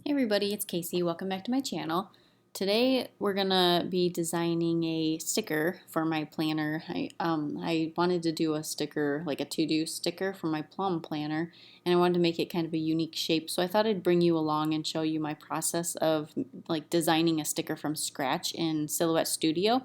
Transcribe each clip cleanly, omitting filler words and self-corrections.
Hey everybody, it's Kaycee. Welcome back to my channel. Today we're gonna be designing a sticker for my planner. I wanted to do a sticker, like a to-do sticker for my Plum Planner, and I wanted to make it kind of a unique shape. So I thought I'd bring you along and show you my process of like designing a sticker from scratch in Silhouette Studio.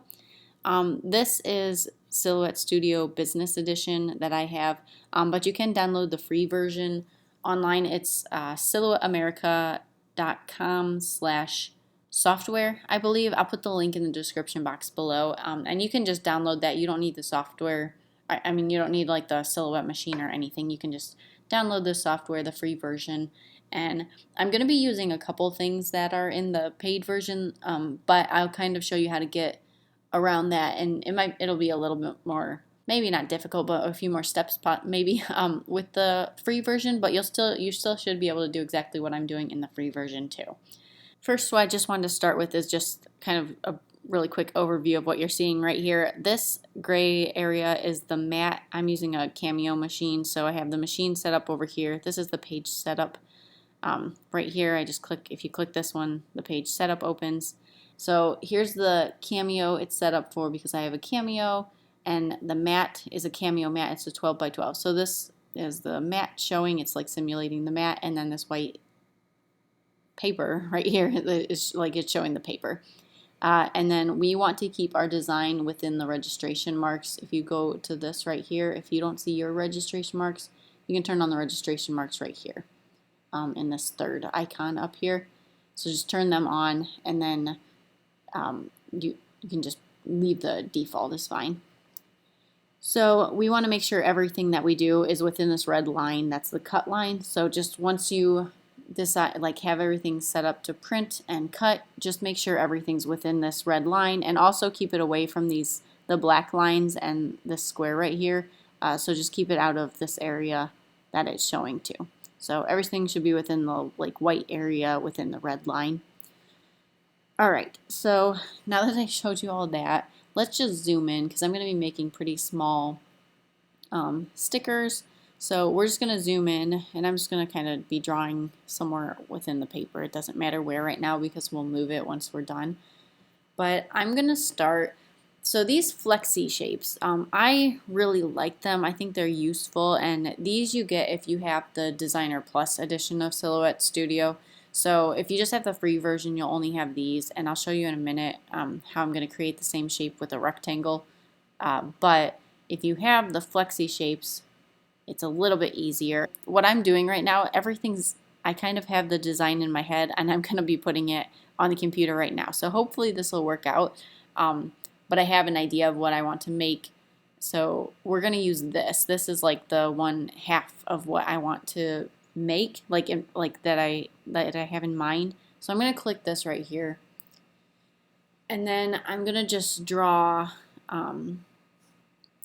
This is Silhouette Studio Business Edition that I have, but you can download the free version online. It's silhouetteamerica.com/software, I believe. I'll put the link in the description box below, and you can just download that. You don't need the software. I mean, you don't need like the Silhouette machine or anything. You can just download the software, the free version. And I'm going to be using a couple things that are in the paid version, but I'll kind of show you how to get around that, and it'll be a little bit more, maybe not difficult, but a few more steps maybe with the free version, but you still should be able to do exactly what I'm doing in the free version too. First, what I just wanted to start with is just kind of a really quick overview of what you're seeing right here. This gray area is the mat. I'm using a Cameo machine, so I have the machine set up over here. This is the page setup. Right here, if you click this one, the page setup opens. So here's the Cameo it's set up for, because I have a Cameo, and the mat is a Cameo mat. It's a 12 by 12. So this is the mat showing. It's like simulating the mat, and then this white paper right here is like it's showing the paper. And then we want to keep our design within the registration marks. If you go to this right here, if you don't see your registration marks, you can turn on the registration marks right here. In this third icon up here. So just turn them on, and then you can just leave the default is fine. So we want to make sure everything that we do is within this red line. That's the cut line. So just once you decide, like, have everything set up to print and cut, just make sure everything's within this red line, and also keep it away from the black lines and this square right here. So just keep it out of this area that it's showing to. So everything should be within the like white area within the red line. All right, so now that I showed you all that, let's just zoom in, because I'm going to be making pretty small stickers. So we're just going to zoom in, and I'm just going to kind of be drawing somewhere within the paper. It doesn't matter where right now, because we'll move it once we're done. But I'm going to start. So these flexi shapes, I really like them. I think they're useful, and these you get if you have the Designer Plus edition of Silhouette Studio. So if you just have the free version, you'll only have these, and I'll show you in a minute how I'm going to create the same shape with a rectangle. But if you have the flexi shapes, it's a little bit easier. What I'm doing right now, I kind of have the design in my head, and I'm going to be putting it on the computer right now. So hopefully this will work out. But I have an idea of what I want to make. So we're going to use this. This is like the 1/2 of what I want to make, that I have in mind. So I'm going to click this right here. And then I'm going to just draw, I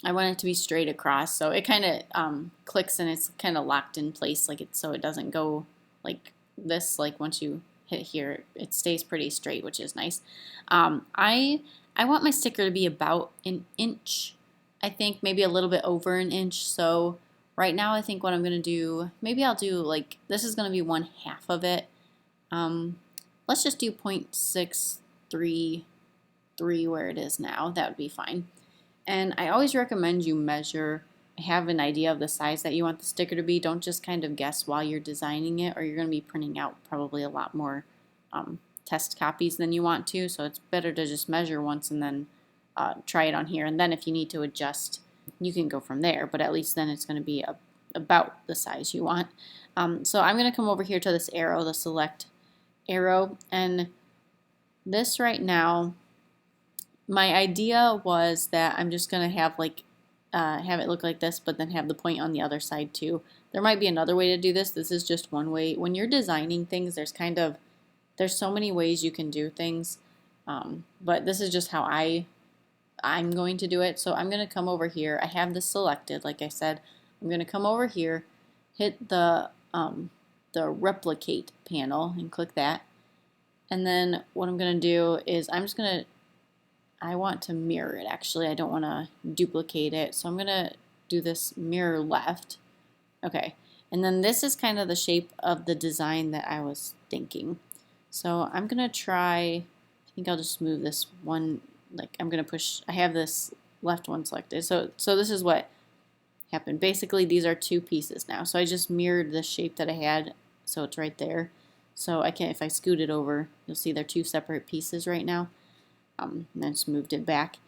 want it to be straight across. So it kind of clicks, and it's kind of locked in place, so it doesn't go like this. Like once you hit here, it stays pretty straight, which is nice. I want my sticker to be about an inch, I think, maybe a little bit over an inch. So right now I think what I'm going to do, maybe I'll do like, this is going to be 1/2 of it. Let's just do 0.633 where it is now. That would be fine. And I always recommend you have an idea of the size that you want the sticker to be. Don't just kind of guess while you're designing it, or you're going to be printing out probably a lot more test copies than you want to. So it's better to just measure once and then try it on here. And then if you need to adjust, you can go from there. But at least then it's going to be about the size you want. So I'm going to come over here to this arrow, the select arrow. And this right now, my idea was that I'm just going to have have it look like this, but then have the point on the other side too. There might be another way to do this. This is just one way. When you're designing things, there's so many ways you can do things, but this is just how I'm going to do it. So I'm going to come over here. I have this selected, like I said. I'm going to come over here, hit the replicate panel, and click that. And then what I'm going to do is I want to mirror it, actually. I don't want to duplicate it. So I'm going to do this mirror left. Okay. And then this is kind of the shape of the design that I was thinking. So I'm going to try, I think I'll just move this one, like I'm going to push, I have this left one selected. So this is what happened. Basically, these are two pieces now. So I just mirrored the shape that I had, so it's right there. So I can, if I scoot it over, you'll see they're two separate pieces right now. And I just moved it back.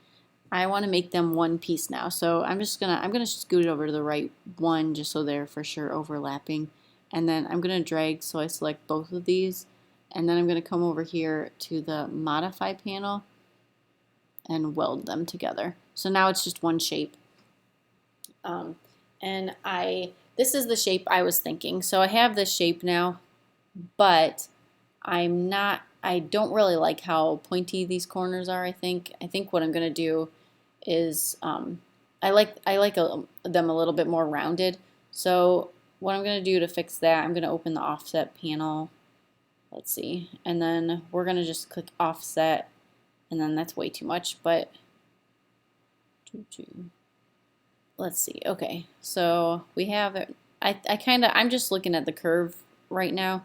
I want to make them one piece now, so I'm gonna scoot it over to the right one just so they're for sure overlapping, and then I'm gonna drag so I select both of these, and then I'm gonna come over here to the modify panel and weld them together. So now it's just one shape, and this is the shape I was thinking. So I have this shape now, but I don't really like how pointy these corners are. I think what I'm gonna do is I like them a little bit more rounded. So what I'm gonna do to fix that, I'm gonna open the offset panel. Let's see, and then we're gonna just click offset, and then that's way too much, but let's see. Okay, so we have it. I'm just looking at the curve right now,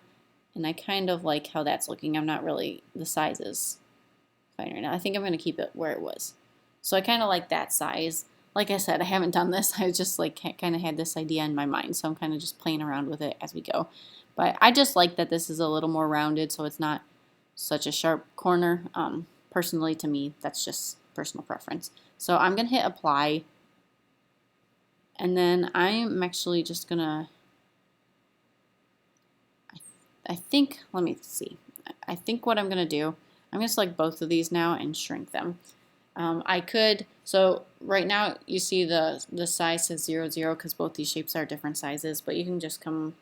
and I kind of like how that's looking. I'm not really, the size is fine right now. I think I'm going to keep it where it was. So I kind of like that size. Like I said, I haven't done this. I just like kind of had this idea in my mind, so I'm kind of just playing around with it as we go. But I just like that this is a little more rounded, so it's not such a sharp corner. Personally, to me, that's just personal preference. So I'm going to hit apply, and then I'm actually just going to, I think, let me see. I think what I'm going to do, I'm going to select both of these now and shrink them. I could, so right now you see the size says 0, 0 because both these shapes are different sizes, but you can just come,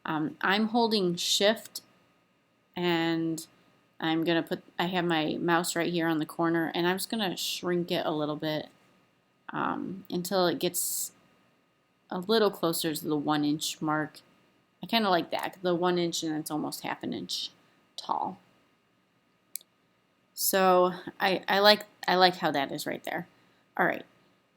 I'm holding shift, and I'm going to put, I have my mouse right here on the corner, and I'm just going to shrink it a little bit until it gets a little closer to the 1 inch mark. I kind of like that, the 1 inch, and it's almost half an inch tall. So I like how that is right there. All right,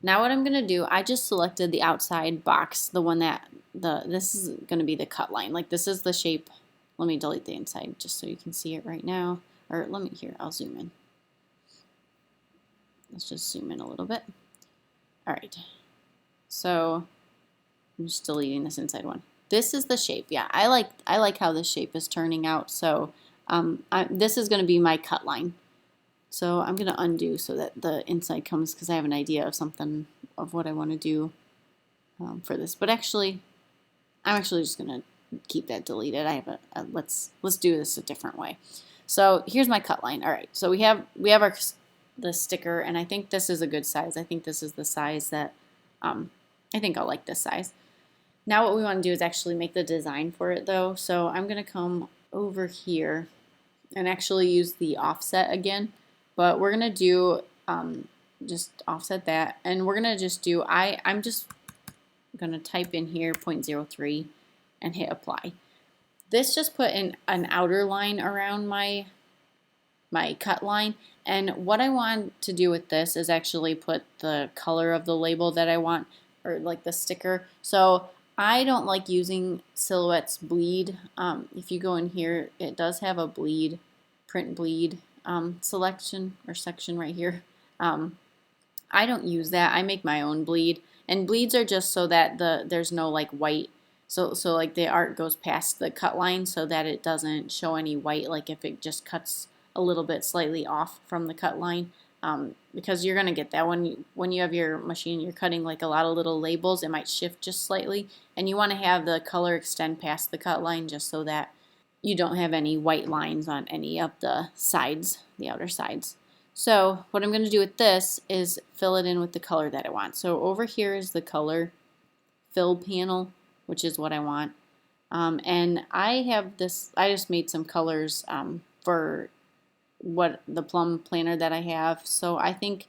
now what I'm gonna do, I just selected the outside box, the one that this is gonna be the cut line. Like this is the shape. Let me delete the inside just so you can see it right now. Or let me, here, I'll zoom in. Let's just zoom in a little bit. All right, so I'm just deleting this inside one. This is the shape. Yeah, I like how this shape is turning out. So this is going to be my cut line. So I'm going to undo so that the inside comes, because I have an idea of something of what I want to do for this. But actually, I'm actually just going to keep that deleted. I have let's do this a different way. So here's my cut line. All right. So we have the sticker, and I think this is a good size. I think this is the size that I think I'll like this size. Now what we want to do is actually make the design for it though. So I'm going to come over here and actually use the offset again. But we're going to do just offset that. And we're going to just do, I'm just going to type in here 0.03 and hit apply. This just put in an outer line around my cut line. And what I want to do with this is actually put the color of the label that I want, or like the sticker. So I don't like using Silhouette's bleed. If you go in here, it does have a bleed, print bleed selection or section right here. I don't use that. I make my own bleed, and bleeds are just so that there's no like white. So like the art goes past the cut line so that it doesn't show any white. Like if it just cuts a little bit slightly off from the cut line. Because you're going to get that when you have your machine, you're cutting like a lot of little labels, it might shift just slightly, and you want to have the color extend past the cut line just so that you don't have any white lines on any of the sides, the outer sides. So what I'm going to do with this is fill it in with the color that I want. So over here is the color fill panel, which is what I want. And I have this, I just made some colors for what the Plum Planner that I have. So I think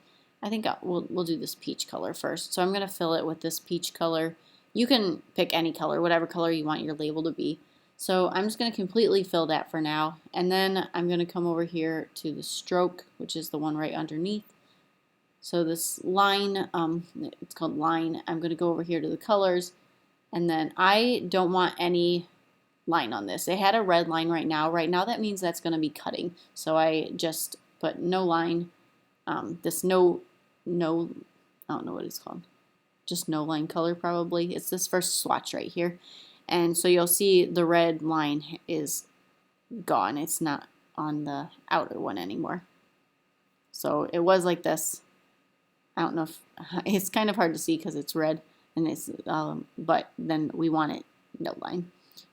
we'll do this peach color first. So I'm going to fill it with this peach color. You can pick any color, whatever color you want your label to be. So I'm just going to completely fill that for now. And then I'm going to come over here to the stroke, which is the one right underneath. So this line, it's called line. I'm going to go over here to the colors, And then I don't want any line on this. It had a red line right now. Right now that means that's going to be cutting. So I just put no line. This no, I don't know what it's called. Just no line color probably. It's this first swatch right here. And so you'll see the red line is gone. It's not on the outer one anymore. So it was like this. I don't know if it's kind of hard to see because it's red and it's but then we want it no line.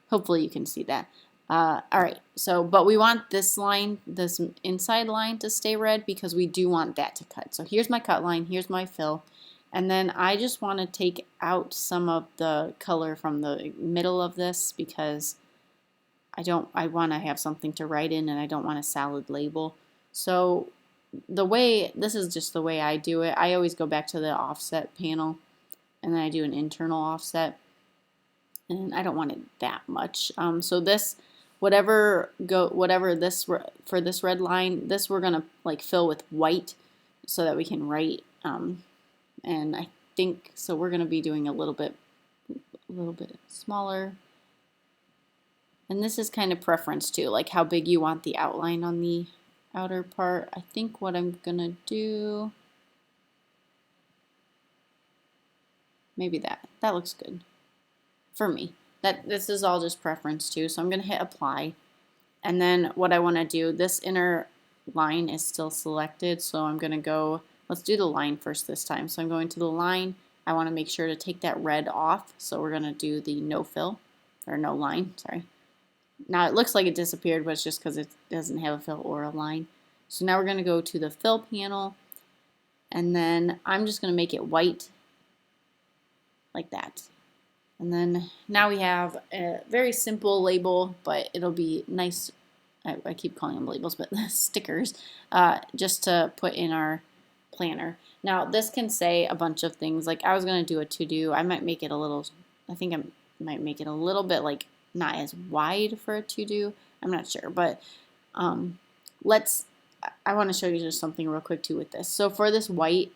Hopefully you can see that. All right, so but we want this line, this inside line to stay red because we do want that to cut. So here's my cut line, here's my fill, and then I just want to take out some of the color from the middle of this because I want to have something to write in and I don't want a solid label. So this is just the way I do it. I always go back to the offset panel and then I do an internal offset. And I don't want it that much. So this, whatever this for this red line, this we're gonna like fill with white so that we can write. And I think so we're gonna be doing a little bit smaller. And this is kind of preference too, like how big you want the outline on the outer part. I think what I'm gonna do, maybe that looks good. For me, this is all just preference too, so I'm going to hit apply, and then what I want to do, this inner line is still selected, so I'm going to go, let's do the line first this time. So I'm going to the line. I want to make sure to take that red off, so we're going to do the no fill, or no line, sorry. Now it looks like it disappeared, but it's just because it doesn't have a fill or a line. So now we're going to go to the fill panel, and then I'm just going to make it white like that. And then now we have a very simple label, but it'll be nice. I keep calling them labels, but stickers, just to put in our planner. Now this can say a bunch of things. Like I was going to do a to-do. I might make it a little, I think I might make it a little bit like not as wide for a to-do. I'm not sure, but I want to show you just something real quick too with this. So for this white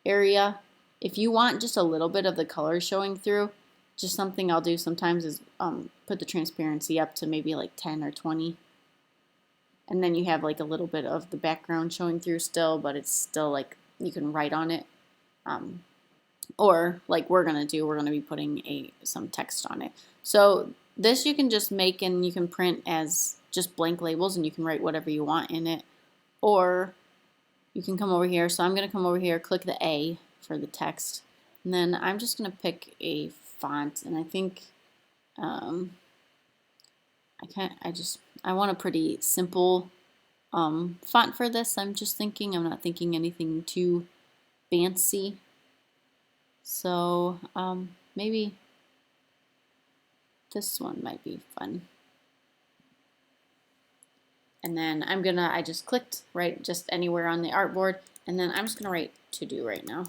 area, if you want just a little bit of the color showing through, just something I'll do sometimes is put the transparency up to maybe like 10 or 20. And then you have like a little bit of the background showing through still, but it's still like you can write on it. Or like we're going to be putting some text on it. So this you can just make and you can print as just blank labels and you can write whatever you want in it. Or you can come over here. So I'm going to come over here, click the A for the text. And then I'm just going to pick a font, and I think I want a pretty simple font for this. I'm not thinking anything too fancy. So maybe this one might be fun. And then I just clicked right just anywhere on the artboard, and then I'm just gonna write to do right now.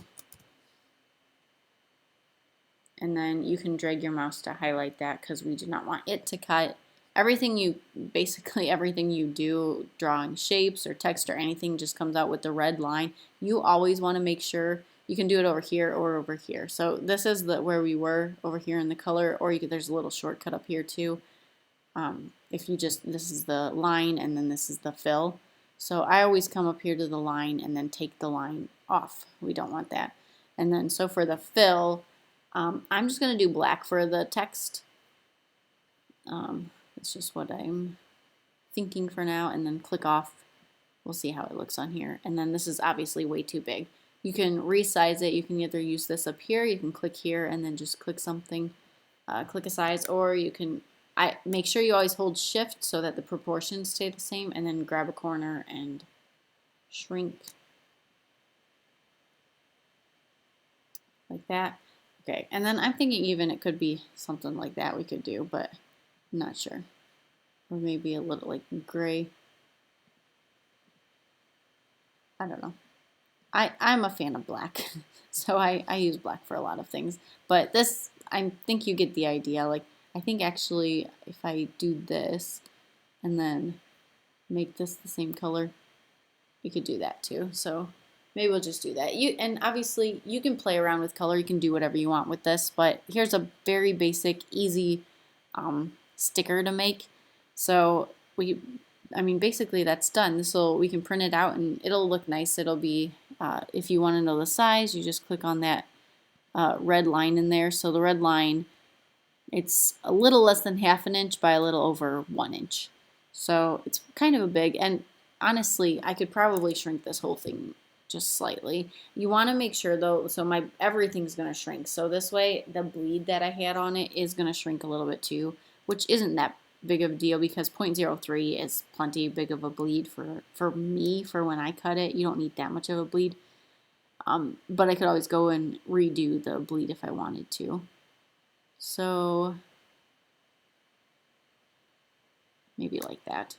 And then you can drag your mouse to highlight that because we do not want it to cut. Basically everything you do, drawing shapes or text or anything, just comes out with the red line. You always want to make sure you can do it over here or over here. So this is where we were over here in the color, or there's a little shortcut up here too. This is the line and then this is the fill. So I always come up here to the line and then take the line off. We don't want that. And then so for the fill, I'm just going to do black for the text. It's just what I'm thinking for now, and then click off. We'll see how it looks on here. And then this is obviously way too big. You can resize it. You can either use this up here, you can click here and then just click something, click a size, or you can make sure you always hold shift so that the proportions stay the same, and then grab a corner and shrink like that. Okay, and then I'm thinking even it could be something like that we could do, but I'm not sure. Or maybe a little like gray. I don't know. I'm a fan of black, so I use black for a lot of things. But this, I think you get the idea. Like, I think actually if I do this and then make this the same color, we could do that too. So maybe we'll just do that. And obviously you can play around with color. You can do whatever you want with this, but here's a very basic, easy sticker to make. So I mean, basically that's done. We can print it out and it'll look nice. It'll be, if you want to know the size, you just click on that red line in there. So the red line, it's a little less than 1/2 inch by a little over 1 inch. So it's kind of a big, and honestly, I could probably shrink this whole thing just slightly. You want to make sure though, so everything's going to shrink. So this way, the bleed that I had on it is going to shrink a little bit too, which isn't that big of a deal because 0.03 is plenty big of a bleed for me, for when I cut it. You don't need that much of a bleed. But I could always go and redo the bleed if I wanted to. So maybe like that.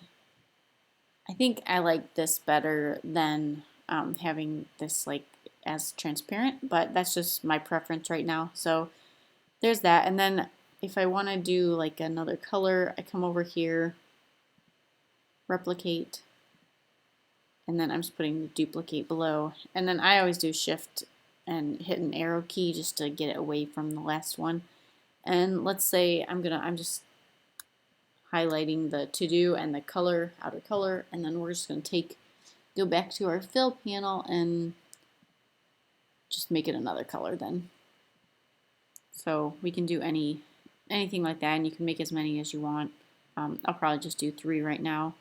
I think I like this better than having this like as transparent, but that's just my preference right now. So there's that. And then if I want to do like another color, I come over here, replicate, and then I'm just putting the duplicate below. And then I always do shift and hit an arrow key just to get it away from the last one. And let's say I'm just highlighting the to do and the color, outer color, and then we're just going to go back to our fill panel and just make it another color then. So we can do anything like that, and you can make as many as you want. I'll probably just do 3 right now.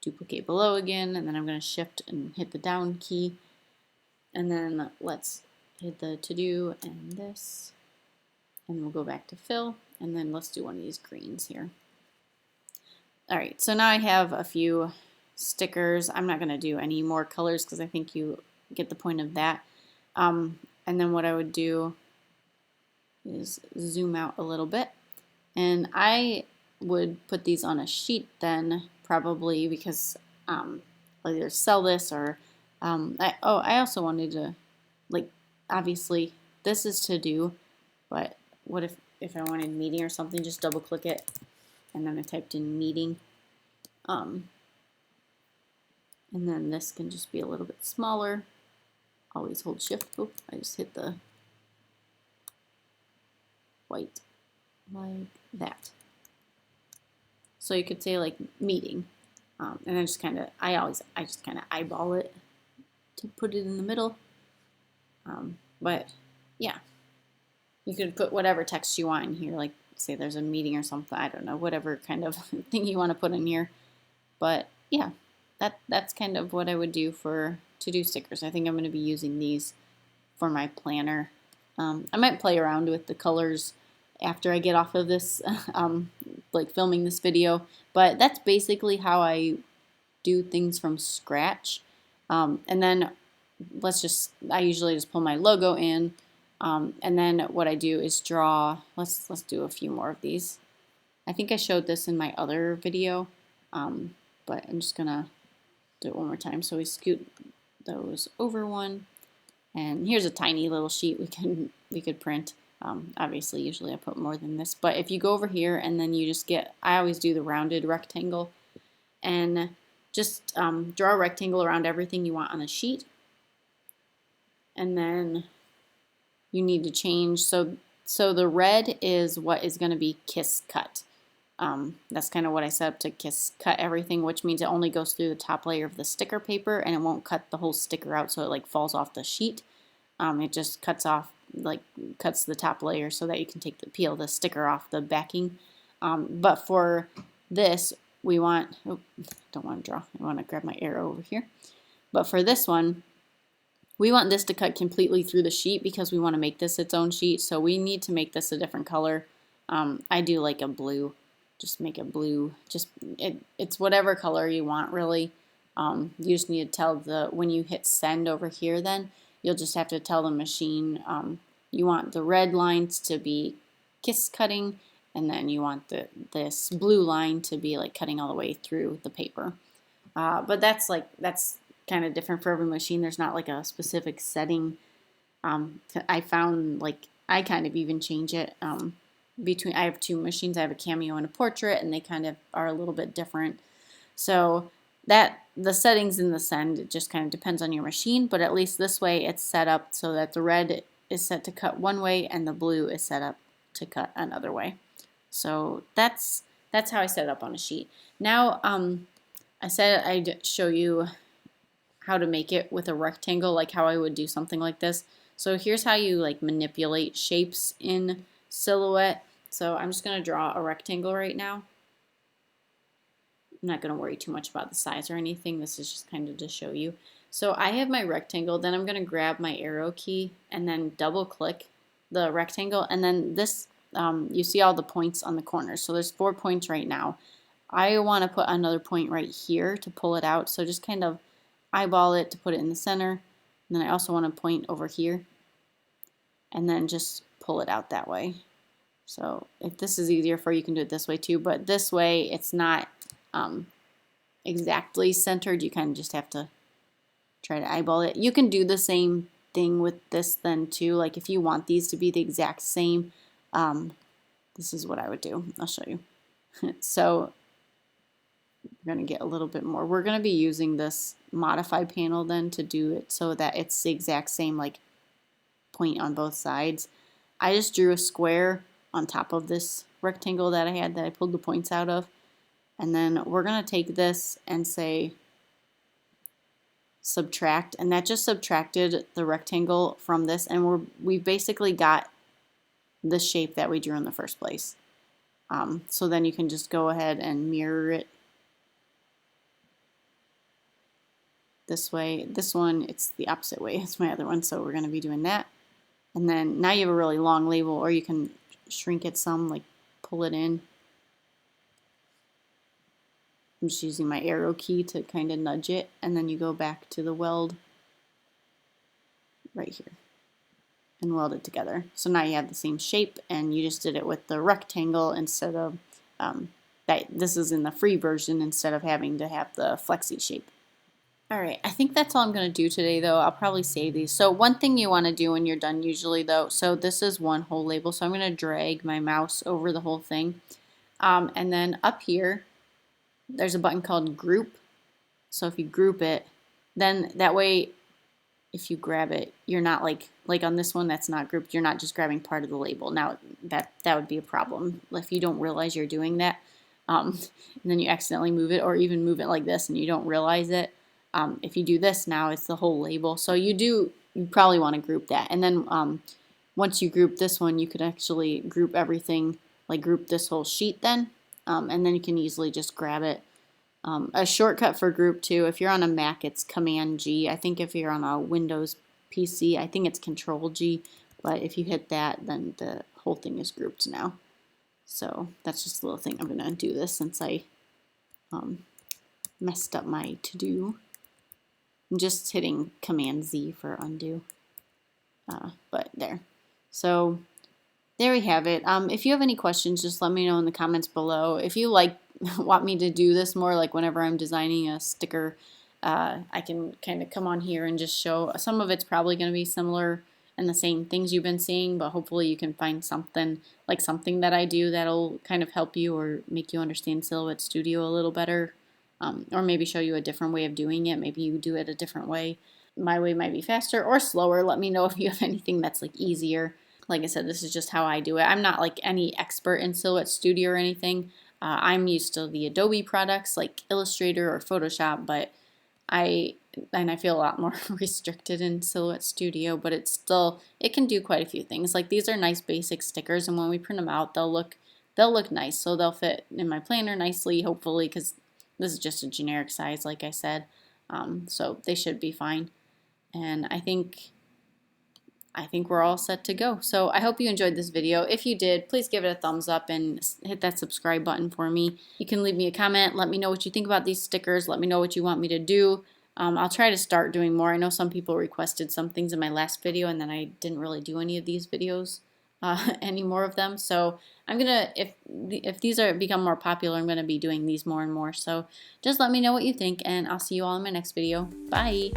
Duplicate below again, and then I'm going to shift and hit the down key. And then let's hit the to do and this. And we'll go back to fill, and then let's do one of these greens here. All right, so now I have a few stickers. I'm not going to do any more colors because I think you get the point of that. And then what I would do is zoom out a little bit. And I would put these on a sheet then, probably, because I'll either sell this or I also wanted to, like, obviously this is to do, but what if I wanted meeting or something, just double click it and then I typed in meeting. And then this can just be a little bit smaller. Always hold shift. Oh, I just hit the white like that. So you could say like meeting. And I just kind of, I just kind of eyeball it to put it in the middle. But yeah. You could put whatever text you want in here, like say there's a meeting or something, I don't know, whatever kind of thing you want to put in here. But yeah, that's kind of what I would do for to-do stickers. I think I'm going to be using these for my planner. I might play around with the colors after I get off of this, like filming this video, but that's basically how I do things from scratch. And then I usually just pull my logo in. And then what I do is draw, let's do a few more of these. I think I showed this in my other video, but I'm just gonna do it one more time. So we scoot those over one, and here's a tiny little sheet we could print. Obviously, usually I put more than this, but if you go over here and then you just I always do the rounded rectangle, and just draw a rectangle around everything you want on the sheet, and then you need to change. So the red is what is going to be kiss cut. That's kind of what I set up to kiss cut everything, which means it only goes through the top layer of the sticker paper and it won't cut the whole sticker out so it like falls off the sheet. It just cuts the top layer so that you can peel the sticker off the backing. But for this, we want, don't want to draw, I want to grab my arrow over here. But for this one, we want this to cut completely through the sheet because we want to make this its own sheet. So we need to make this a different color. I do like a blue. Just make it blue. It's whatever color you want, really. You just need to tell when you hit send over here, then you'll just have to tell the machine you want the red lines to be kiss cutting, and then you want this blue line to be like cutting all the way through the paper. But that's kind of different for every machine. There's not like a specific setting. I found like I kind of even change it I have 2 machines. I have a Cameo and a Portrait, and they kind of are a little bit different. So the settings in this end, it just kind of depends on your machine, but at least this way it's set up so that the red is set to cut one way and the blue is set up to cut another way. So that's how I set it up on a sheet. Now I said I'd show you how to make it with a rectangle, like how I would do something like this. So here's how you like manipulate shapes in Silhouette. So I'm just going to draw a rectangle right now. I'm not going to worry too much about the size or anything. This is just kind of to show you. So I have my rectangle, then I'm going to grab my arrow key and then double click the rectangle, and then this, you see all the points on the corners. So there's 4 points right now. I want to put another point right here to pull it out. So just kind of eyeball it to put it in the center. And then I also want to point over here and then just pull it out that way. So if this is easier for you, you can do it this way too, but this way it's not exactly centered. You kind of just have to try to eyeball it. You can do the same thing with this then too. Like if you want these to be the exact same, this is what I would do. I'll show you. So we're going to get a little bit more. We're going to be using this modify panel then to do it so that it's the exact same like point on both sides. I just drew a square on top of this rectangle that I had that I pulled the points out of. And then we're going to take this and say subtract, and that just subtracted the rectangle from this, and we basically got the shape that we drew in the first place. So then you can just go ahead and mirror it this way. This one, it's the opposite way. It's my other one, so we're going to be doing that. And then now you have a really long label, or you can shrink it some, like pull it in. I'm just using my arrow key to kind of nudge it, and then you go back to the weld right here and weld it together. So now you have the same shape, and you just did it with the rectangle instead of this is in the free version instead of having to have the flexi shape. Alright, I think that's all I'm going to do today though. I'll probably save these. So one thing you want to do when you're done usually though, so this is one whole label, so I'm going to drag my mouse over the whole thing. And then up here, there's a button called group. So if you group it, then that way if you grab it, you're not like on this one that's not grouped, you're not just grabbing part of the label. Now that would be a problem if you don't realize you're doing that. And then you accidentally move it, or even move it like this and you don't realize it. If you do this now, it's the whole label. So you probably want to group that. And then once you group this one, you could actually group everything, like group this whole sheet then. And then you can easily just grab it. A shortcut for group too, if you're on a Mac, it's Command G. I think if you're on a Windows PC, I think it's Control G. But if you hit that, then the whole thing is grouped now. So that's just a little thing. I'm going to do this since I messed up my to-do. I'm just hitting Command Z for undo. But there. So there we have it. If you have any questions, just let me know in the comments below. If you want me to do this more, like whenever I'm designing a sticker, I can kind of come on here and just show. Some of it's probably going to be similar and the same things you've been seeing, but hopefully you can find something that I do that'll kind of help you or make you understand Silhouette Studio a little better. Or maybe show you a different way of doing it. Maybe you do it a different way. My way might be faster or slower. Let me know if you have anything that's like easier. Like I said, this is just how I do it. I'm not like any expert in Silhouette Studio or anything. I'm used to the Adobe products like Illustrator or Photoshop, but I feel a lot more restricted in Silhouette Studio, but it can do quite a few things. Like these are nice basic stickers, and when we print them out, they'll look nice. So they'll fit in my planner nicely, hopefully, because this is just a generic size, like I said. So they should be fine. And I think we're all set to go. So I hope you enjoyed this video. If you did, please give it a thumbs up and hit that subscribe button for me. You can leave me a comment. Let me know what you think about these stickers. Let me know what you want me to do. I'll try to start doing more. I know some people requested some things in my last video, and then I didn't really do any of these videos, any more of them. So I'm gonna, if these become more popular, I'm gonna be doing these more and more. So just let me know what you think, and I'll see you all in my next video. Bye.